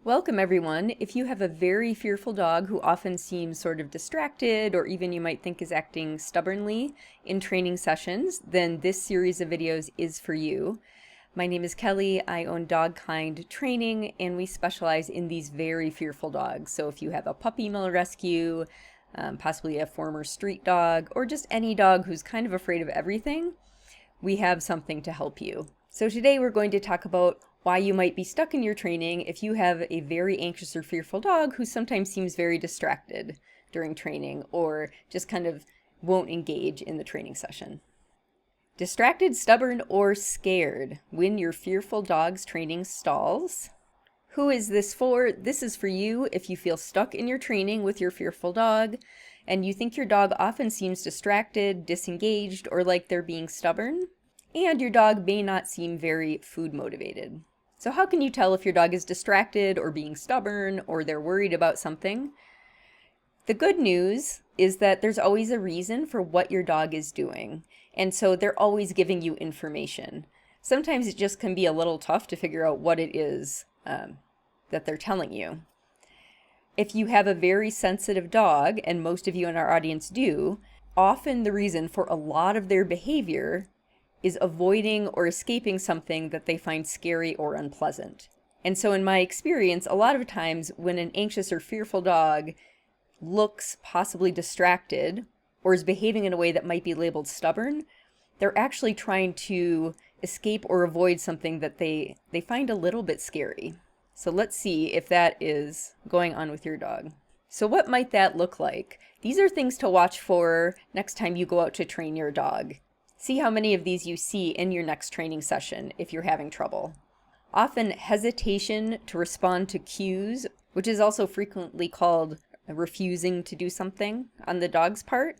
Welcome, everyone. If you have a very fearful dog who often seems sort of distracted or even you might think is acting stubbornly in training sessions, then this series of videos is for you. My name is Kelly. I own Dogkind Training and we specialize in these very fearful dogs. So if you have a puppy mill rescue, possibly a former street dog, or just any dog who's kind of afraid of everything, we have something to help you. So today we're going to talk about why you might be stuck in your training if you have a very anxious or fearful dog who sometimes seems very distracted during training or just kind of won't engage in the training session. Distracted, stubborn, or scared when your fearful dog's training stalls. Who is this for? This is for you if you feel stuck in your training with your fearful dog and you think your dog often seems distracted, disengaged, or like they're being stubborn, and your dog may not seem very food motivated. So how can you tell if your dog is distracted or being stubborn or they're worried about something? The good news is that there's always a reason for what your dog is doing, and so they're always giving you information. Sometimes it just can be a little tough to figure out what it is that they're telling you. If you have a very sensitive dog, and most of you in our audience do, often the reason for a lot of their behavior is avoiding or escaping something that they find scary or unpleasant. And so in my experience, a lot of times when an anxious or fearful dog looks possibly distracted or is behaving in a way that might be labeled stubborn, they're actually trying to escape or avoid something that they find a little bit scary. So let's see if that is going on with your dog. So what might that look like? These are things to watch for next time you go out to train your dog. See how many of these you see in your next training session if you're having trouble. Often hesitation to respond to cues, which is also frequently called refusing to do something on the dog's part,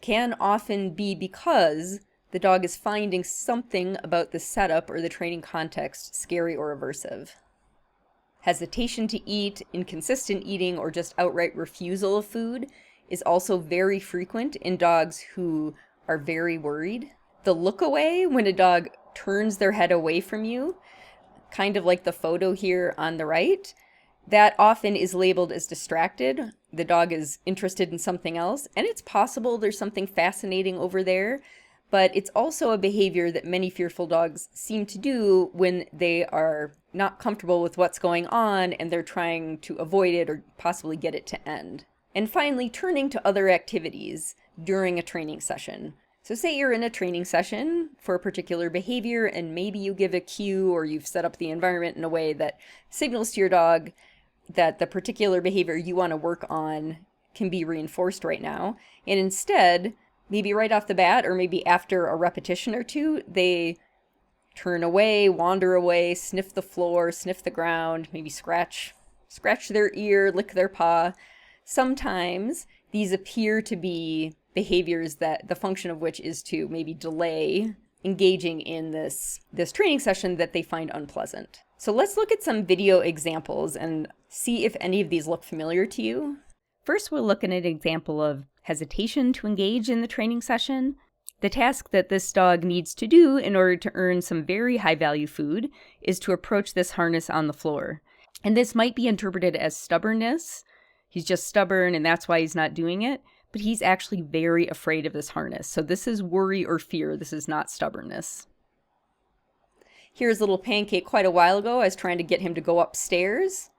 can often be because the dog is finding something about the setup or the training context scary or aversive. Hesitation to eat, inconsistent eating, or just outright refusal of food is also very frequent in dogs who are very worried. The look away when a dog turns their head away from you, kind of like the photo here on the right, that often is labeled as distracted. The dog is interested in something else, and it's possible there's something fascinating over there, but it's also a behavior that many fearful dogs seem to do when they are not comfortable with what's going on and they're trying to avoid it or possibly get it to end. And finally, turning to other activities during a training session. So say you're in a training session for a particular behavior and maybe you give a cue or you've set up the environment in a way that signals to your dog that the particular behavior you want to work on can be reinforced right now. And instead, maybe right off the bat or maybe after a repetition or two, they turn away, wander away, sniff the floor, sniff the ground, maybe scratch their ear, lick their paw. Sometimes these appear to be behaviors that the function of which is to maybe delay engaging in this training session that they find unpleasant. So let's look at some video examples and see if any of these look familiar to you. First, we'll look at an example of hesitation to engage in the training session. The task that this dog needs to do in order to earn some very high-value food is to approach this harness on the floor. And this might be interpreted as stubbornness. He's just stubborn and that's why he's not doing it. But he's actually very afraid of this harness. So this is worry or fear. This is not stubbornness. Here's little Pancake quite a while ago. I was trying to get him to go upstairs.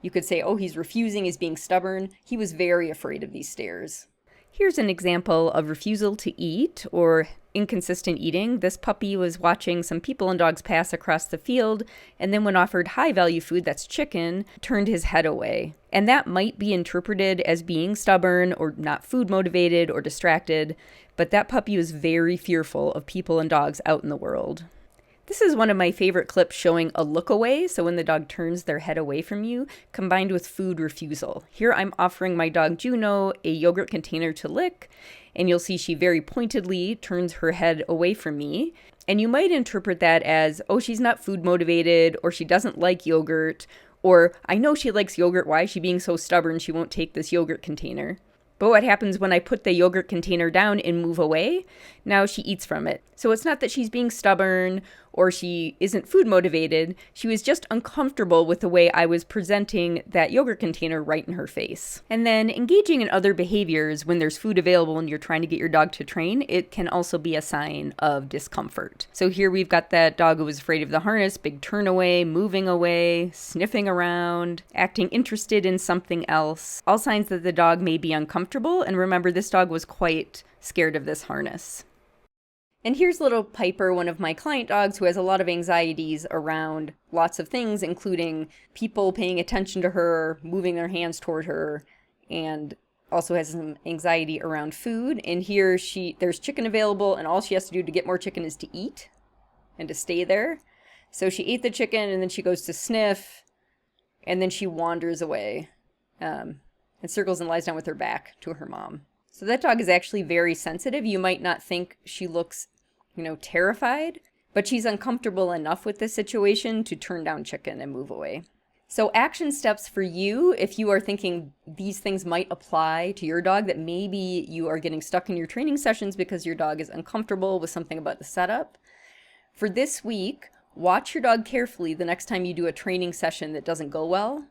You could say, oh, he's refusing, he's being stubborn. He was very afraid of these stairs. Here's an example of refusal to eat or inconsistent eating. This puppy was watching some people and dogs pass across the field, and then when offered high-value food, that's chicken, turned his head away. And that might be interpreted as being stubborn or not food motivated or distracted, but that puppy was very fearful of people and dogs out in the world. This is one of my favorite clips showing a look away, so when the dog turns their head away from you, combined with food refusal. Here I'm offering my dog Juno a yogurt container to lick, and you'll see she very pointedly turns her head away from me. And you might interpret that as, oh, she's not food motivated, or she doesn't like yogurt, or I know she likes yogurt, why is she being so stubborn she won't take this yogurt container? But what happens when I put the yogurt container down and move away? Now she eats from it. So it's not that she's being stubborn or she isn't food motivated. She was just uncomfortable with the way I was presenting that yogurt container right in her face. And then engaging in other behaviors when there's food available and you're trying to get your dog to train, it can also be a sign of discomfort. So here we've got that dog who was afraid of the harness, big turn away, moving away, sniffing around, acting interested in something else. All signs that the dog may be uncomfortable. And remember, this dog was quite scared of this harness. And here's little Piper, one of my client dogs who has a lot of anxieties around lots of things, including people paying attention to her, moving their hands toward her, and also has some anxiety around food. And here there's chicken available, and all she has to do to get more chicken is to eat and to stay there. So she ate the chicken, and then she goes to sniff, and then she wanders away and circles and lies down with her back to her mom. So that dog is actually very sensitive. You might not think she looks, terrified, but she's uncomfortable enough with this situation to turn down chicken and move away. So action steps for you, if you are thinking these things might apply to your dog, that maybe you are getting stuck in your training sessions because your dog is uncomfortable with something about the setup. For this week, watch your dog carefully the next time you do a training session that doesn't go well.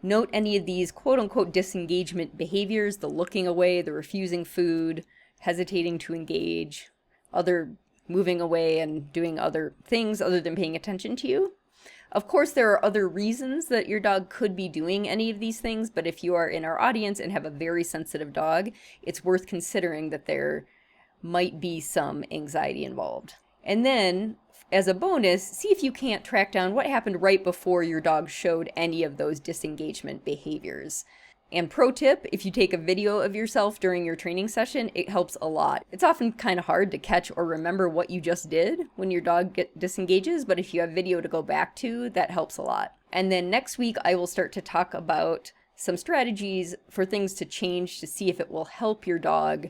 Note any of these quote-unquote disengagement behaviors, the looking away, the refusing food, hesitating to engage, other moving away and doing other things other than paying attention to you. Of course, there are other reasons that your dog could be doing any of these things, but if you are in our audience and have a very sensitive dog, it's worth considering that there might be some anxiety involved. And then, as a bonus, see if you can't track down what happened right before your dog showed any of those disengagement behaviors. And pro tip, if you take a video of yourself during your training session, it helps a lot. It's often kind of hard to catch or remember what you just did when your dog disengages, but if you have video to go back to, that helps a lot. And then next week, I will start to talk about some strategies for things to change to see if it will help your dog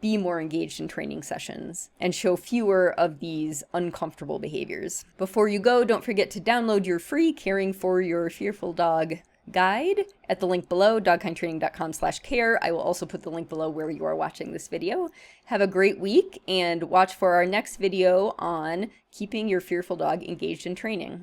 be more engaged in training sessions and show fewer of these uncomfortable behaviors. Before you go, don't forget to download your free Caring for Your Fearful Dog guide at the link below, dogkindtraining.com/care. I will also put the link below where you are watching this video. Have a great week and watch for our next video on keeping your fearful dog engaged in training.